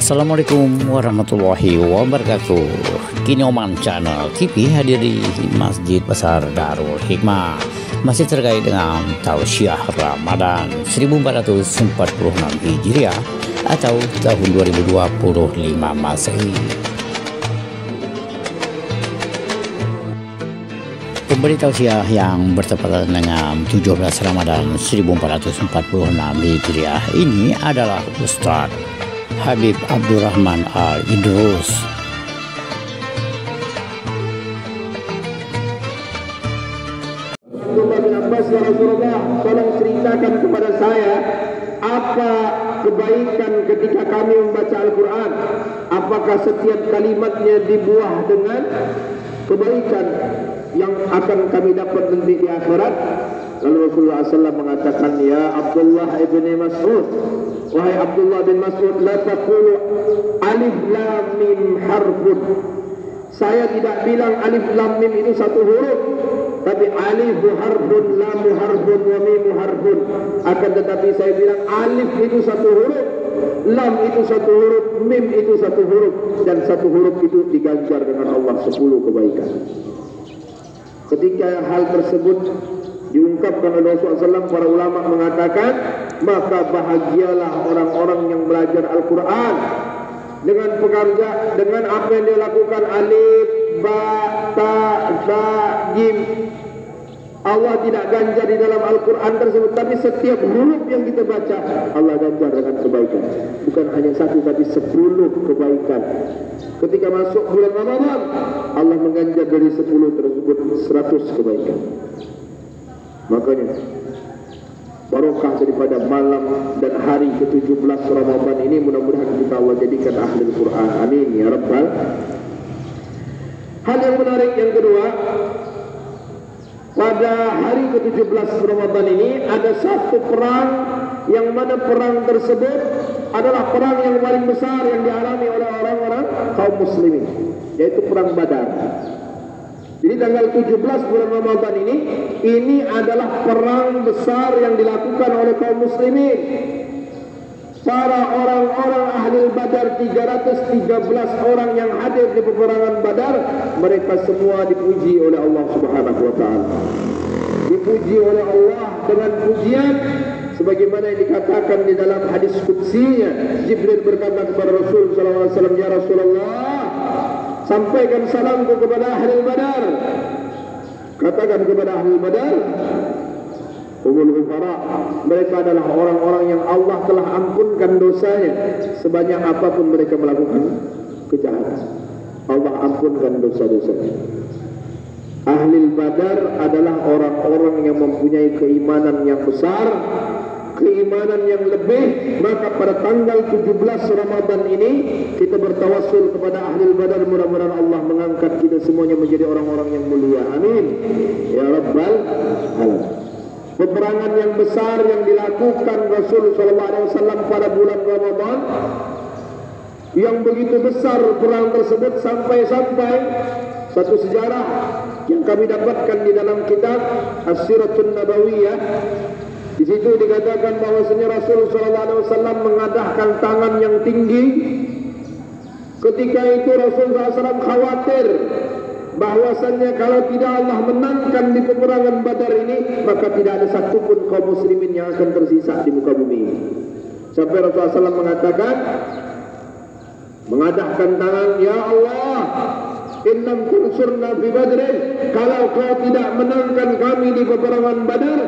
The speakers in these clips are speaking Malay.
Assalamualaikum warahmatullahi wabarakatuh. Kini Oman Channel TV hadir di Masjid Besar Darul Hikmah, masih terkait dengan Tausiah Ramadan 1446 Hijriah atau tahun 2025 Masehi. Pemberi tausiah yang bertepatan dengan 17 Ramadan 1446 Hijriah ini adalah Ustaz Habib Abdurrahman Al-Idrus. Abdullah bin Abbas, ya Rasulullah, tolong ceritakan kepada saya apa kebaikan ketika kami membaca Al-Quran. Apakah setiap kalimatnya dibuah dengan kebaikan yang akan kami dapat nanti di akhirat? Lalu Rasulullah SAW mengatakan, ya Abdullah ibn Mas'ud, wahai Abdullah bin Mas'ud, la taqulu alif lam mim harfun. Saya tidak bilang alif lam mim itu satu huruf, tapi alif harfun, lam harfun, wa mim harfun. Akan tetapi saya bilang alif itu satu huruf, lam itu satu huruf, mim itu satu huruf, dan satu huruf itu diganjar dengan Allah 10 kebaikan. Ketika hal tersebut diungkapkan oleh Rasulullah SAW, para ulama mengatakan, maka bahagialah orang-orang yang belajar Al-Quran dengan pekerja, dengan apa yang dia lakukan. Alif, ba, ta, za, jim. Allah tidak ganjar di dalam Al-Quran tersebut, tapi setiap huruf yang kita baca Allah ganjar dengan kebaikan. Bukan hanya satu, tapi 10 kebaikan. Ketika masuk bulan Ramadan, Allah mengganjar dari 10 tersebut 100 kebaikan. Makanya barokah daripada malam dan hari ke-17 Ramadan ini, mudah-mudahan kita Allah jadikan ahli Al-Quran. Amin ya Rabbal. Hal yang menarik yang kedua, pada hari ke-17 Ramadan ini ada satu perang, yang mana perang tersebut adalah perang yang paling besar yang dialami oleh orang-orang kaum muslimin, yaitu perang Badar. Jadi tanggal 17 bulan Ramadan ini adalah perang besar yang dilakukan oleh kaum muslimin. Para orang-orang ahli Badar, 313 orang yang hadir di peperangan Badar, mereka semua dipuji oleh Allah Subhanahu wa taala. Dipuji oleh Allah dengan pujian sebagaimana yang dikatakan di dalam hadis qudsinya. Jibril berkata kepada Rasul sallallahu alaihi wasallam, ya Rasulullah, sampaikan salamku kepada ahli Badar. Katakan kepada ahli Badar, humul ghufara, mereka adalah orang-orang yang Allah telah ampunkan dosanya sebanyak apapun mereka melakukan kejahatan. Allah ampunkan dosa-dosanya. Ahli Badar adalah orang-orang yang mempunyai keimanan yang besar, keimanan yang lebih. Maka pada tanggal 17 Ramadan ini kita bertawassul kepada ahli Badar, mudah-mudahan Allah mengangkat kita semuanya menjadi orang-orang yang mulia. Amin ya Rabbal alamin. Peperangan yang besar yang dilakukan Rasulullah SAW pada bulan Ramadan, yang begitu besar perang tersebut sampai-sampai satu sejarah yang kami dapatkan di dalam kitab As-Siratun Nabawiyah. Di situ dikatakan bahwasanya Rasulullah SAW mengadahkan tangan yang tinggi. Ketika itu Rasulullah SAW khawatir bahwasannya kalau tidak Allah menangkan di peperangan Badar ini, maka tidak ada satupun kaum muslimin yang akan tersisa di muka bumi ini. Sampai Rasulullah SAW mengatakan, mengadahkan tangan, ya Allah, in lam tunsurna fi Badrin, kalau kau tidak menangkan kami di peperangan Badar,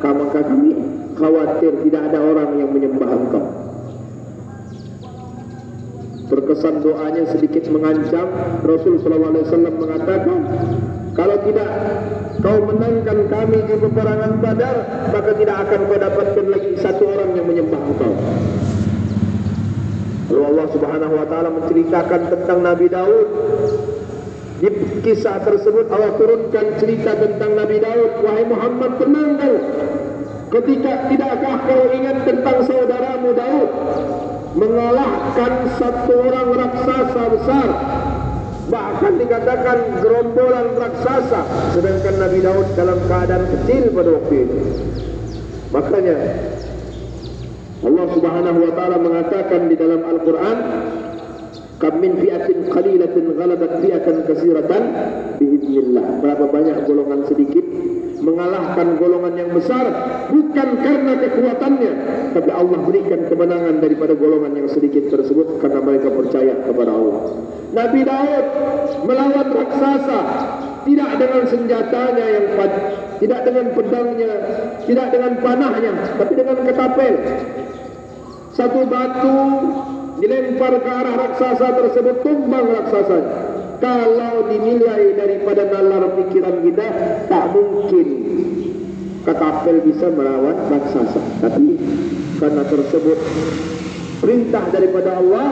maka kami khawatir tidak ada orang yang menyembah engkau. Terkesan doanya sedikit mengancam. Rasul SAW mengatakan, kalau tidak kau menangkan kami di peperangan Badar, maka tidak akan kau dapatkan lagi satu orang yang menyembah engkau. Lalu Allah Subhanahu wa taala menceritakan tentang Nabi Daud. Di kisah tersebut Allah turunkan cerita tentang Nabi Daud. Wahai Muhammad, tenang kau. Ketika tidakkah kau ingat tentang saudaramu Daud mengalahkan satu orang raksasa besar, bahkan dikatakan gerombolan raksasa, sedangkan Nabi Daud dalam keadaan kecil pada waktu itu. Makanya Allah Subhanahu wa taala mengatakan di dalam Al-Qur'an, kam min fi'atin qalilatin ghalabat fi'atan katsiratan biidznillah. Berapa banyak golongan sedikit mengalahkan golongan yang besar, bukan karena kekuatannya, tapi Allah berikan kemenangan daripada golongan yang sedikit tersebut karena mereka percaya kepada Allah. Nabi Daud melawan raksasa tidak dengan senjatanya yang tidak dengan pedangnya, tidak dengan panahnya, tapi dengan ketapel. Satu batu dilempar ke arah raksasa tersebut, tumbang raksasanya. Kalau dinilai daripada nalar pikiran kita, tak mungkin ketapel bisa melawan raksasa. Tapi karena tersebut perintah daripada Allah,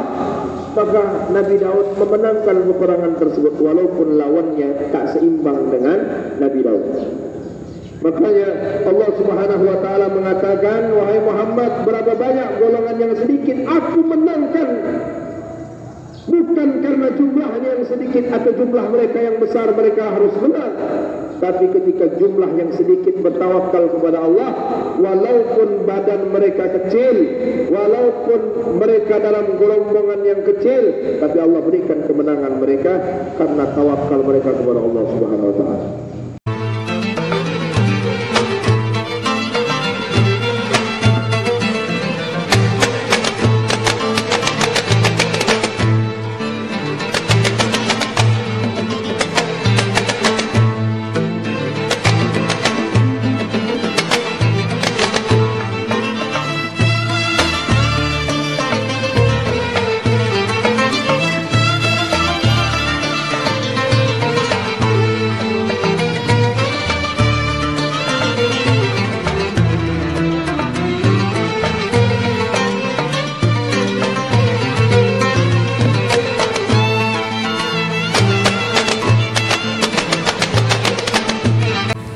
maka Nabi Daud memenangkan peperangan tersebut walaupun lawannya tak seimbang dengan Nabi Daud. Makanya Allah Subhanahu wa taala mengatakan, wahai Muhammad, berapa banyak golongan yang sedikit aku menangkan, bukan karena jumlahnya yang sedikit atau jumlah mereka yang besar mereka harus menang, tapi ketika jumlah yang sedikit bertawakal kepada Allah, walaupun badan mereka kecil, walaupun mereka dalam golongan yang kecil, tapi Allah berikan kemenangan mereka karena tawakal mereka kepada Allah Subhanahu wa taala.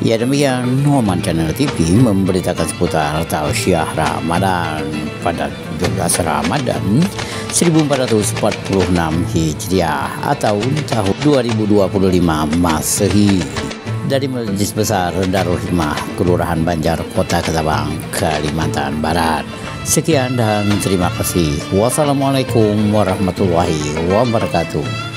Ya, demikian Numan Channel TV memberitakan seputar Tausiah Ramadan pada 17 Ramadan 1446 Hijriah atau tahun 2025 Masehi dari Majelis Besar Darul Hikmah Kelurahan Banjar, Kota Ketabang, Kalimantan Barat. Sekian dan terima kasih. Wassalamualaikum warahmatullahi wabarakatuh.